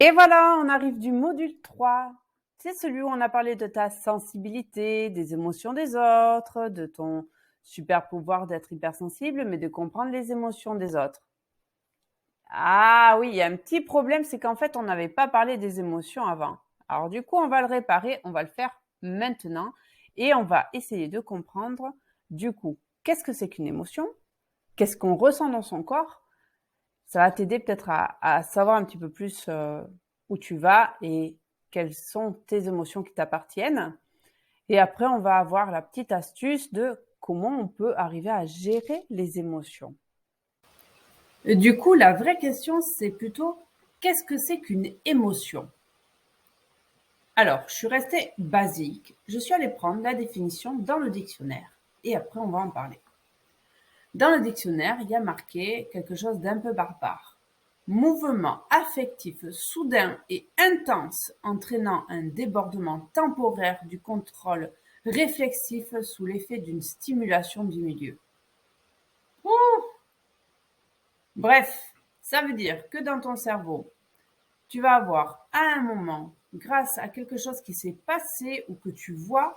Et voilà, on arrive du module 3. C'est celui où on a parlé de ta sensibilité, des émotions des autres, de ton super pouvoir d'être hypersensible, mais de comprendre les émotions des autres. Ah oui, il y a un petit problème, c'est qu'en fait, on n'avait pas parlé des émotions avant. Alors du coup, on va le réparer, on va le faire maintenant et on va essayer de comprendre du coup, qu'est-ce que c'est qu'une émotion? Qu'est-ce qu'on ressent dans son corps? Ça va t'aider peut-être à savoir un petit peu plus où tu vas et quelles sont tes émotions qui t'appartiennent. Et après, on va avoir la petite astuce de comment on peut arriver à gérer les émotions. Du coup, la vraie question, c'est plutôt qu'est-ce que c'est qu'une émotion? Alors, je suis restée basique. Je suis allée prendre la définition dans le dictionnaire et après, on va en parler. Dans le dictionnaire, il y a marqué quelque chose d'un peu barbare. Mouvement affectif soudain et intense entraînant un débordement temporaire du contrôle réflexif sous l'effet d'une stimulation du milieu. Ouh. Bref, ça veut dire que dans ton cerveau, tu vas avoir à un moment, grâce à quelque chose qui s'est passé ou que tu vois,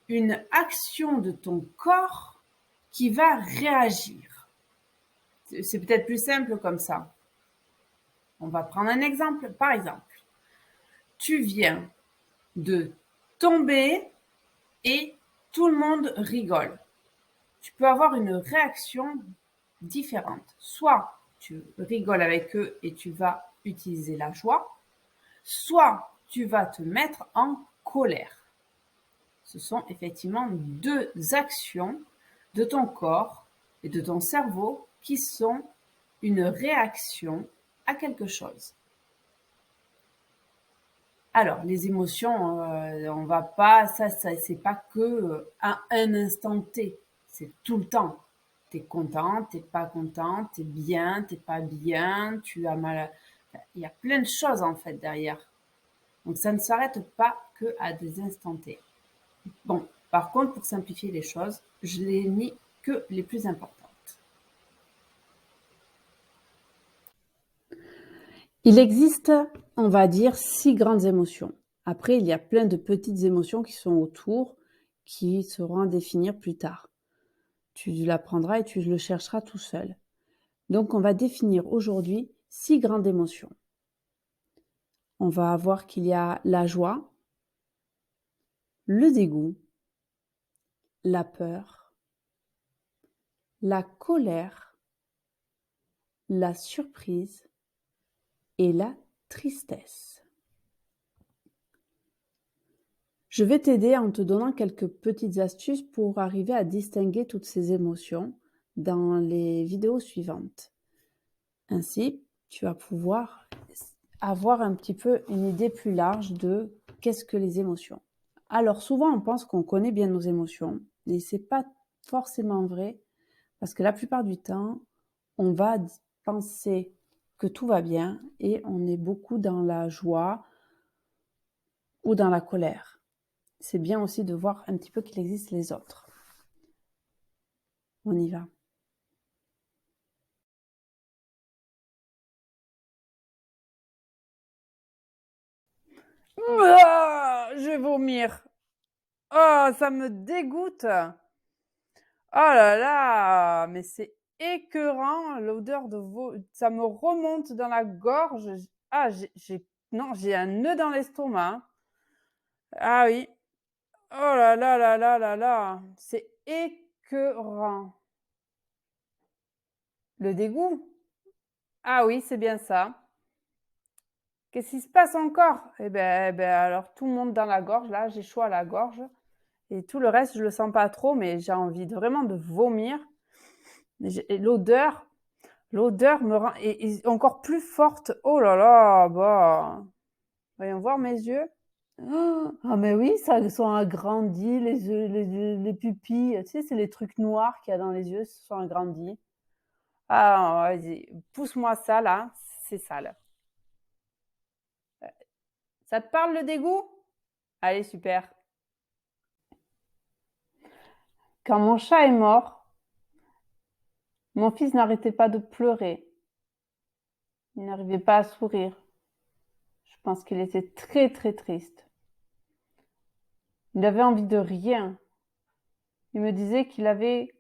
une action de ton corps qui va réagir. C'est peut-être plus simple comme ça. On va prendre un exemple. Par exemple, tu viens de tomber et tout le monde rigole. Tu peux avoir une réaction différente. Soit tu rigoles avec eux et tu vas utiliser la joie, soit tu vas te mettre en colère. Ce sont effectivement deux actions de ton corps et de ton cerveau qui sont une réaction à quelque chose. Alors, les émotions, on va pas, ça c'est pas que à un instant T, c'est tout le temps. T'es content, t'es pas content, t'es bien, t'es pas bien, tu as mal. Il y a plein de choses en fait derrière. Donc ça ne s'arrête pas que à des instants T. Bon, par contre, pour simplifier les choses, je n'ai mis que les plus importantes. Il existe, on va dire, 6 grandes émotions. Après, il y a plein de petites émotions qui sont autour, qui seront à définir plus tard. Tu l'apprendras et tu le chercheras tout seul. Donc, on va définir aujourd'hui 6 grandes émotions. On va voir qu'il y a la joie, le dégoût, la peur, la colère, la surprise et la tristesse. Je vais t'aider en te donnant quelques petites astuces pour arriver à distinguer toutes ces émotions dans les vidéos suivantes. Ainsi, tu vas pouvoir avoir un petit peu une idée plus large de qu'est-ce que les émotions. Alors souvent on pense qu'on connaît bien nos émotions, mais c'est pas forcément vrai parce que la plupart du temps, on va penser que tout va bien et on est beaucoup dans la joie ou dans la colère. C'est bien aussi de voir un petit peu qu'il existe les autres. On y va. Ah, je vais vomir. Oh, ça me dégoûte. Oh là là, mais c'est écœurant l'odeur de ça me remonte dans la gorge. Ah, non, j'ai un nœud dans l'estomac. Ah oui. Oh là là là là là là, c'est écœurant. Le dégoût? Ah oui, c'est bien ça. Qu'est-ce qui se passe encore? Eh ben, alors tout le monde dans la gorge, là, j'ai chaud à la gorge. Et tout le reste, je le sens pas trop, mais j'ai envie vraiment de vomir. Et l'odeur me rend et encore plus forte. Oh là là, bah, voyons voir mes yeux. Ah mais oui, ça sont agrandis, les yeux, les pupilles. Tu sais, c'est les trucs noirs qu'il y a dans les yeux, se sont agrandis. Ah, vas-y, pousse-moi ça là, c'est sale. Ça te parle le dégoût? Allez, super. Quand mon chat est mort, mon fils n'arrêtait pas de pleurer. Il n'arrivait pas à sourire. Je pense qu'il était très très triste. Il avait envie de rien. Il me disait qu'il avait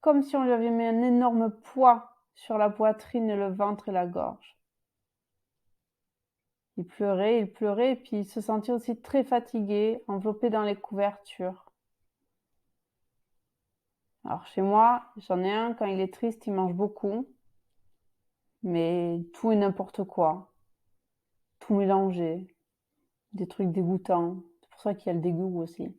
comme si on lui avait mis un énorme poids sur la poitrine et le ventre et la gorge. Il pleurait, et puis il se sentait aussi très fatigué, enveloppé dans les couvertures. Alors chez moi, j'en ai un, quand il est triste, il mange beaucoup, mais tout et n'importe quoi, tout mélangé, des trucs dégoûtants. C'est pour ça qu'il y a le dégoût aussi.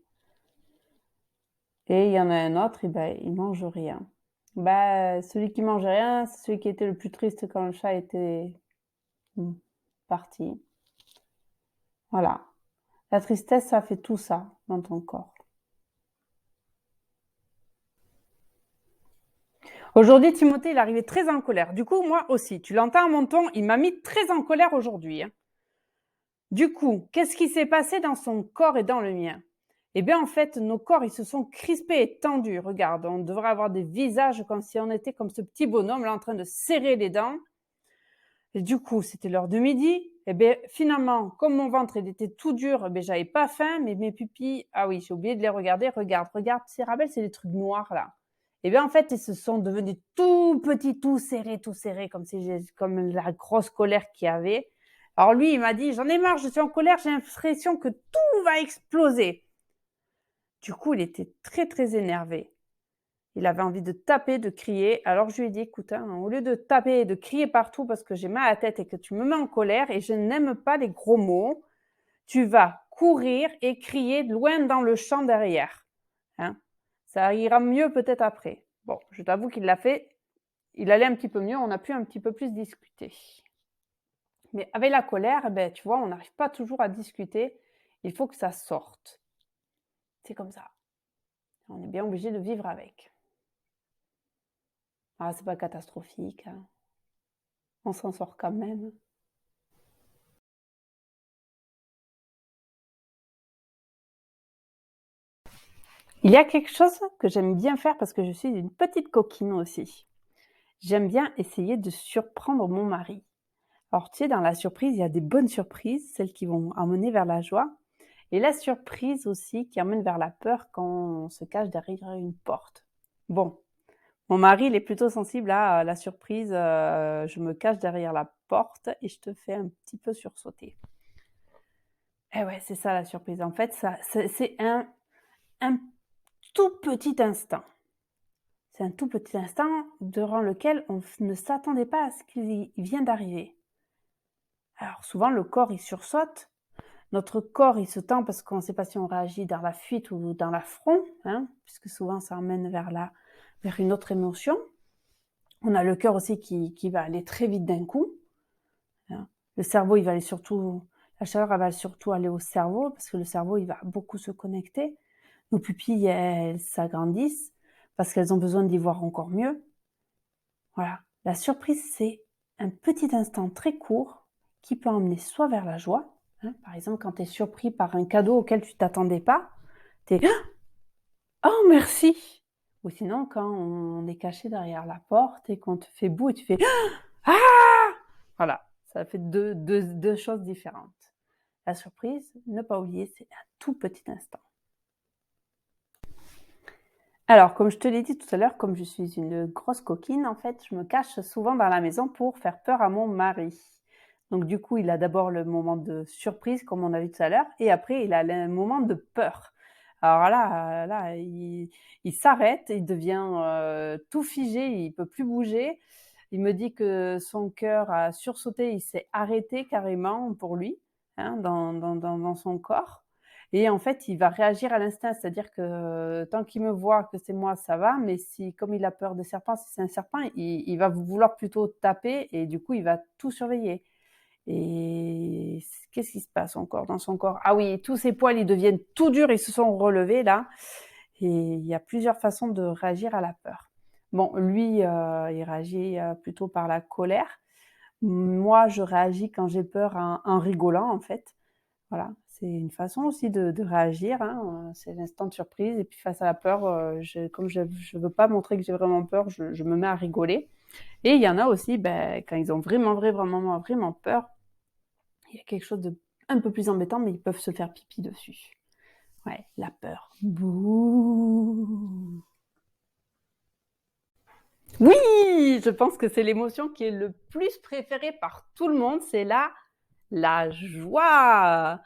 Et il y en a un autre, et ben, il mange rien. Bah, celui qui mange rien, c'est celui qui était le plus triste quand le chat était parti. Voilà. La tristesse, ça fait tout ça dans ton corps. Aujourd'hui, Timothée, il est arrivé très en colère. Du coup, moi aussi, tu l'entends à mon ton, il m'a mis très en colère aujourd'hui. Du coup, qu'est-ce qui s'est passé dans son corps et dans le mien? Eh bien, en fait, nos corps, ils se sont crispés et tendus. Regarde, on devrait avoir des visages comme si on était comme ce petit bonhomme là en train de serrer les dents. Et du coup, c'était l'heure de midi. Eh bien, finalement, comme mon ventre il était tout dur, eh bien, j'avais pas faim, mais mes pupilles, ah oui, j'ai oublié de les regarder. Regarde, ces rappels, c'est des trucs noirs là. Eh bien, en fait, ils se sont devenus tout petits, tout serrés, comme la grosse colère qu'il y avait. Alors lui, il m'a dit, j'en ai marre, je suis en colère, j'ai l'impression que tout va exploser. Du coup, il était très, très énervé. Il avait envie de taper, de crier. Alors je lui ai dit, écoute, hein, au lieu de taper et de crier partout parce que j'ai mal à la tête et que tu me mets en colère et je n'aime pas les gros mots, tu vas courir et crier loin dans le champ derrière. Hein, ça ira mieux peut-être après. Bon, je t'avoue qu'il l'a fait. Il allait un petit peu mieux, on a pu un petit peu plus discuter. Mais avec la colère, ben, tu vois, on n'arrive pas toujours à discuter. Il faut que ça sorte. C'est comme ça. On est bien obligé de vivre avec. Ah, c'est pas catastrophique. Hein. On s'en sort quand même. Il y a quelque chose que j'aime bien faire parce que je suis une petite coquine aussi. J'aime bien essayer de surprendre mon mari. Alors, tu sais, dans la surprise, il y a des bonnes surprises, celles qui vont amener vers la joie, et la surprise aussi qui amène vers la peur quand on se cache derrière une porte. Bon, mon mari, il est plutôt sensible à la surprise. Je me cache derrière la porte et je te fais un petit peu sursauter. Eh ouais, c'est ça la surprise. En fait, c'est un tout petit instant. C'est un tout petit instant durant lequel on ne s'attendait pas à ce qui vient d'arriver. Alors souvent, le corps, il sursaute. Notre corps, il se tend parce qu'on ne sait pas si on réagit dans la fuite ou dans l'affront, hein, puisque souvent, ça emmène vers une autre émotion. On a le cœur aussi qui va aller très vite d'un coup. Hein. Le cerveau, il va aller surtout... La chaleur, elle va surtout aller au cerveau, parce que le cerveau, il va beaucoup se connecter. Nos pupilles, elles s'agrandissent parce qu'elles ont besoin d'y voir encore mieux. Voilà. La surprise, c'est un petit instant très court qui peut emmener soit vers la joie, hein, par exemple quand tu es surpris par un cadeau auquel tu t'attendais pas, tu es « Oh, merci !» Ou sinon quand on est caché derrière la porte et qu'on te fait boue et tu fais « Ah !» Voilà, ça fait deux choses différentes. La surprise, ne pas oublier, c'est un tout petit instant. Alors, comme je te l'ai dit tout à l'heure, comme je suis une grosse coquine, en fait, je me cache souvent dans la maison pour faire peur à mon mari. Donc, du coup, il a d'abord le moment de surprise, comme on a vu tout à l'heure, et après, il a le moment de peur. Alors là, il s'arrête, il devient tout figé, il peut plus bouger. Il me dit que son cœur a sursauté, il s'est arrêté carrément pour lui, hein, dans son corps. Et en fait, il va réagir à l'instinct, c'est-à-dire que tant qu'il me voit que c'est moi, ça va, mais si, comme il a peur des serpents, si c'est un serpent, il va vouloir plutôt taper et du coup, il va tout surveiller. Et qu'est-ce qui se passe encore dans son corps? Ah oui, tous ses poils, ils deviennent tout durs, ils se sont relevés là. Et il y a plusieurs façons de réagir à la peur. Bon, lui, il réagit plutôt par la colère. Moi, je réagis quand j'ai peur en rigolant, en fait. Voilà, c'est une façon aussi de réagir, hein. C'est l'instant de surprise et puis face à la peur, comme je veux pas montrer que j'ai vraiment peur, je me mets à rigoler. Et il y en a aussi, quand ils ont vraiment peur, il y a quelque chose de un peu plus embêtant, mais ils peuvent se faire pipi dessus. Ouais, la peur. Bouh! Oui, je pense que c'est l'émotion qui est le plus préférée par tout le monde, c'est la joie.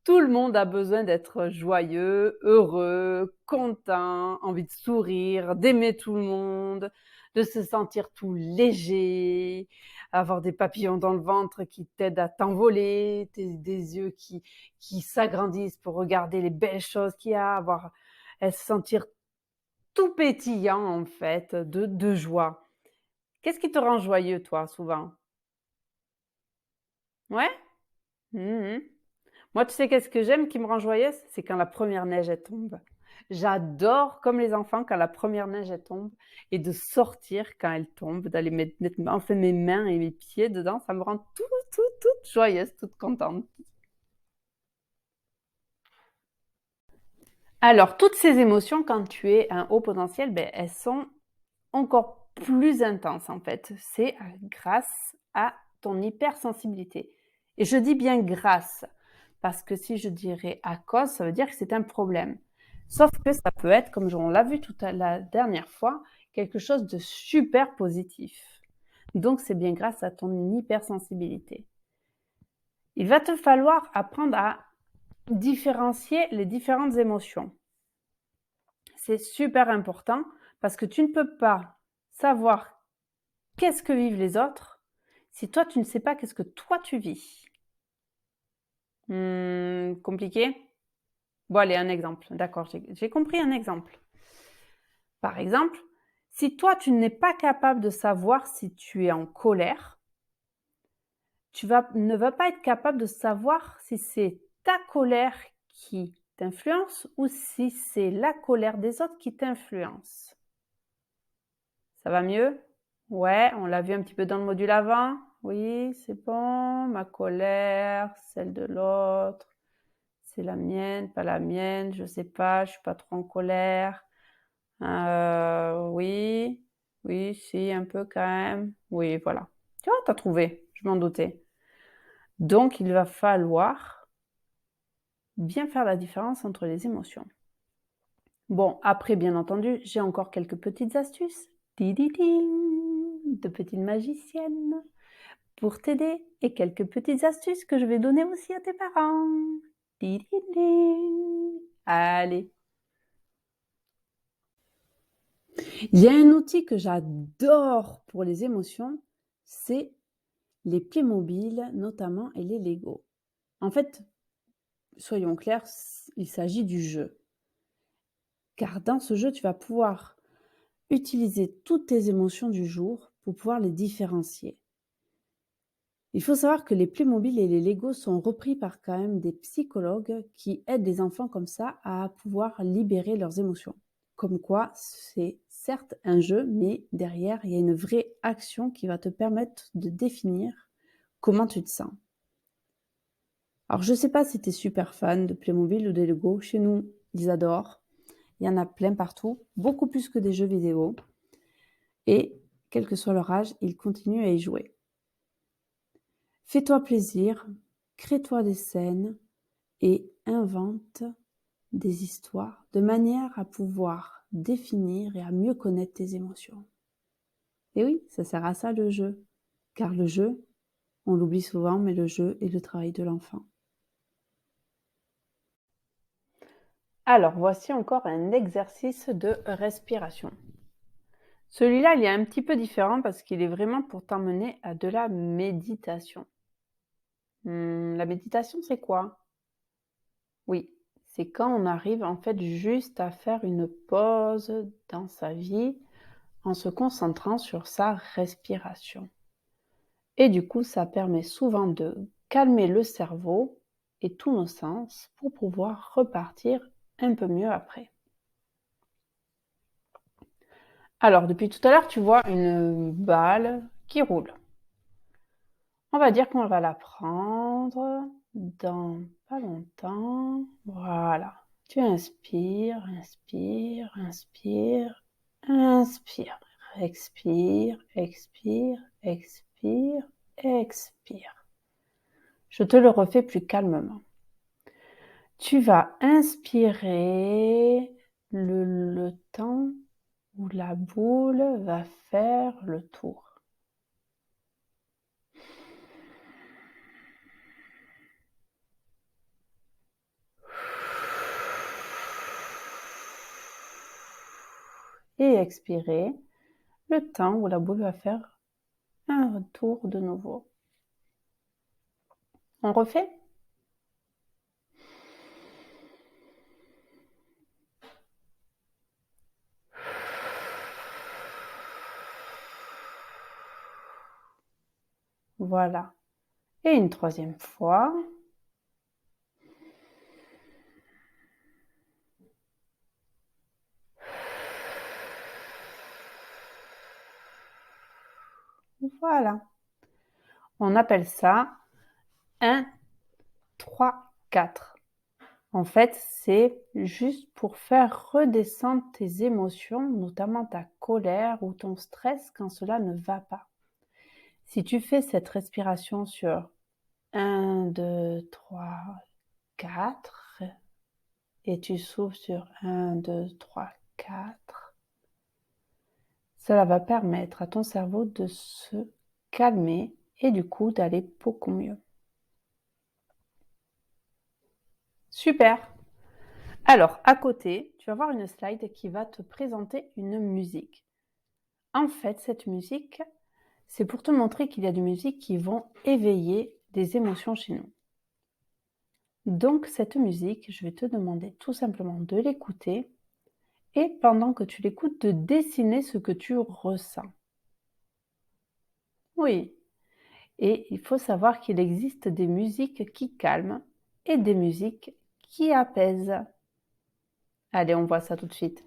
Tout le monde a besoin d'être joyeux, heureux, content, envie de sourire, d'aimer tout le monde, de se sentir tout léger, avoir des papillons dans le ventre qui t'aident à t'envoler, des yeux qui s'agrandissent pour regarder les belles choses qu'il y a, se sentir tout pétillant en fait de joie. Qu'est-ce qui te rend joyeux toi souvent? Ouais? Mhm. Moi, tu sais qu'est-ce que j'aime qui me rend joyeuse? C'est quand la première neige elle tombe. J'adore, comme les enfants, quand la première neige elle tombe et de sortir quand elle tombe, d'aller mettre enfin mes mains et mes pieds dedans, ça me rend toute joyeuse, toute contente. Alors, toutes ces émotions, quand tu es un haut potentiel, elles sont encore plus intenses en fait. C'est grâce à ton hypersensibilité. Et je dis bien grâce, parce que si je dirais à cause, ça veut dire que c'est un problème. Sauf que ça peut être, comme on l'a vu tout à la dernière fois, quelque chose de super positif. Donc c'est bien grâce à ton hypersensibilité. Il va te falloir apprendre à différencier les différentes émotions. C'est super important parce que tu ne peux pas savoir qu'est-ce que vivent les autres si toi tu ne sais pas qu'est-ce que toi tu vis. Compliqué? Bon, allez, un exemple. D'accord, j'ai compris un exemple. Par exemple, si toi tu n'es pas capable de savoir si tu es en colère, ne vas pas être capable de savoir si c'est ta colère qui t'influence ou si c'est la colère des autres qui t'influence. Ça va mieux? Ouais, on l'a vu un petit peu dans le module avant. Oui, c'est bon. Ma colère, celle de l'autre, c'est la mienne, pas la mienne, je sais pas, je suis pas trop en colère. Oui, oui, si, un peu quand même. Oui, voilà. Tu vois, t'as trouvé, je m'en doutais. Donc, il va falloir bien faire la différence entre les émotions. Bon, après, bien entendu, j'ai encore quelques petites astuces. De petites magiciennes pour t'aider et quelques petites astuces que je vais donner aussi à tes parents. Allez. Il y a un outil que j'adore pour les émotions, c'est les Playmobil notamment et les Lego. En fait, soyons clairs, il s'agit du jeu. Car dans ce jeu, tu vas pouvoir utiliser toutes tes émotions du jour pour pouvoir les différencier. Il faut savoir que les Playmobil et les Lego sont repris par quand même des psychologues qui aident les enfants comme ça à pouvoir libérer leurs émotions. Comme quoi, c'est certes un jeu, mais derrière, il y a une vraie action qui va te permettre de définir comment tu te sens. Alors, je ne sais pas si tu es super fan de Playmobil ou de Lego. Chez nous, ils adorent. Il y en a plein partout, beaucoup plus que des jeux vidéo. Et, quel que soit leur âge, ils continuent à y jouer. Fais-toi plaisir, crée-toi des scènes et invente des histoires de manière à pouvoir définir et à mieux connaître tes émotions. Et oui, ça sert à ça le jeu. Car le jeu, on l'oublie souvent, mais le jeu est le travail de l'enfant. Alors, voici encore un exercice de respiration. Celui-là, il est un petit peu différent parce qu'il est vraiment pour t'emmener à de la méditation. La méditation, c'est quoi? Oui, c'est quand on arrive en fait juste à faire une pause dans sa vie en se concentrant sur sa respiration. Et du coup, ça permet souvent de calmer le cerveau et tous nos sens pour pouvoir repartir un peu mieux après. Alors, depuis tout à l'heure, tu vois une balle qui roule. On va dire qu'on va la prendre dans pas longtemps. Voilà. Tu inspires, inspire, inspire, inspire. expire, expire, expire, expire. Je te le refais plus calmement. Tu vas inspirer le temps où la boule va faire le tour. Et expirer le temps où la boule va faire un retour de nouveau. On refait? Voilà. Et une troisième fois. Voilà. On appelle ça 1, 3, 4. En fait, c'est juste pour faire redescendre tes émotions, notamment ta colère ou ton stress quand cela ne va pas. Si tu fais cette respiration sur 1, 2, 3, 4 et tu souffles sur 1, 2, 3, 4, cela va permettre à ton cerveau de se calmer et du coup d'aller beaucoup mieux. Super! Alors, à côté, tu vas voir une slide qui va te présenter une musique. En fait, cette musique, c'est pour te montrer qu'il y a des musiques qui vont éveiller des émotions chez nous. Donc, cette musique, je vais te demander tout simplement de l'écouter et pendant que tu l'écoutes, de dessiner ce que tu ressens. Oui, et il faut savoir qu'il existe des musiques qui calment et des musiques qui apaisent. Allez, on voit ça tout de suite.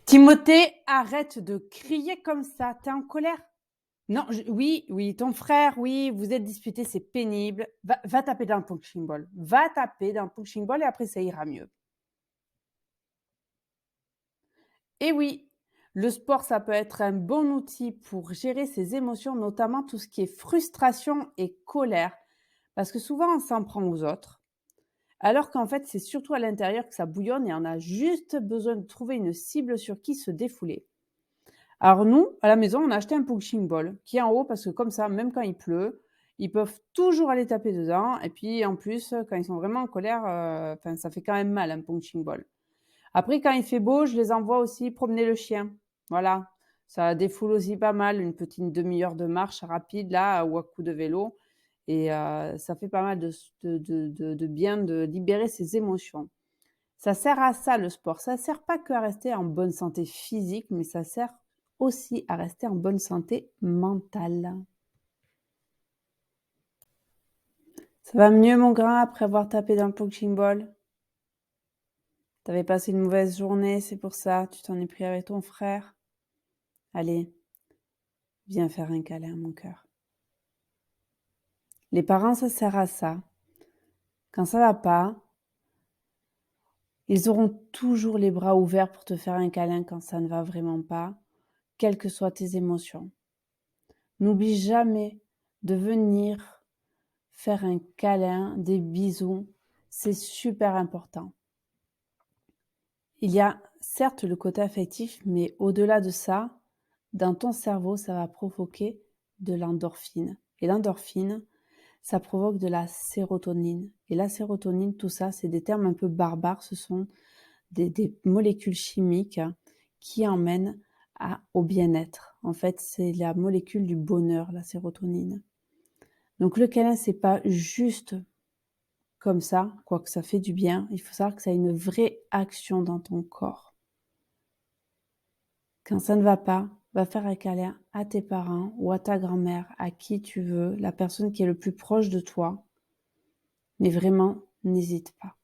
Timothée, arrête de crier comme ça. T'es en colère? Non, oui, ton frère, oui, vous êtes disputés, c'est pénible. Va taper dans le punching ball. Va taper dans le punching ball et après ça ira mieux. Et oui, le sport, ça peut être un bon outil pour gérer ses émotions, notamment tout ce qui est frustration et colère. Parce que souvent, on s'en prend aux autres. Alors qu'en fait, c'est surtout à l'intérieur que ça bouillonne et on a juste besoin de trouver une cible sur qui se défouler. Alors nous, à la maison, on a acheté un punching ball qui est en haut parce que comme ça, même quand il pleut, ils peuvent toujours aller taper dedans. Et puis en plus, quand ils sont vraiment en colère, ça fait quand même mal un punching ball. Après, quand il fait beau, je les envoie aussi promener le chien. Voilà, ça défoule aussi pas mal, une petite demi-heure de marche rapide là ou à coup de vélo. Et ça fait pas mal de bien de libérer ses émotions. Ça sert à ça le sport. Ça sert pas qu'à rester en bonne santé physique, mais ça sert aussi à rester en bonne santé mentale. Ça va mieux mon grand après avoir tapé dans le punching ball? T'avais passé une mauvaise journée, c'est pour ça, tu t'en es pris avec ton frère? Allez, viens faire un câlin, mon cœur. Les parents, ça sert à ça. Quand ça va pas, ils auront toujours les bras ouverts pour te faire un câlin quand ça ne va vraiment pas, quelles que soient tes émotions. N'oublie jamais de venir faire un câlin, des bisous, c'est super important. Il y a certes le côté affectif, mais au-delà de ça, dans ton cerveau, ça va provoquer de l'endorphine. Et l'endorphine, ça provoque de la sérotonine. Et la sérotonine, tout ça, c'est des termes un peu barbares. Ce sont des molécules chimiques qui emmènent au bien-être. En fait, c'est la molécule du bonheur, la sérotonine. Donc le câlin, c'est pas juste comme ça, quoique ça fait du bien. Il faut savoir que ça a une vraie action dans ton corps. Quand ça ne va pas, va faire un câlin à tes parents ou à ta grand-mère, à qui tu veux, la personne qui est le plus proche de toi. Mais vraiment, n'hésite pas.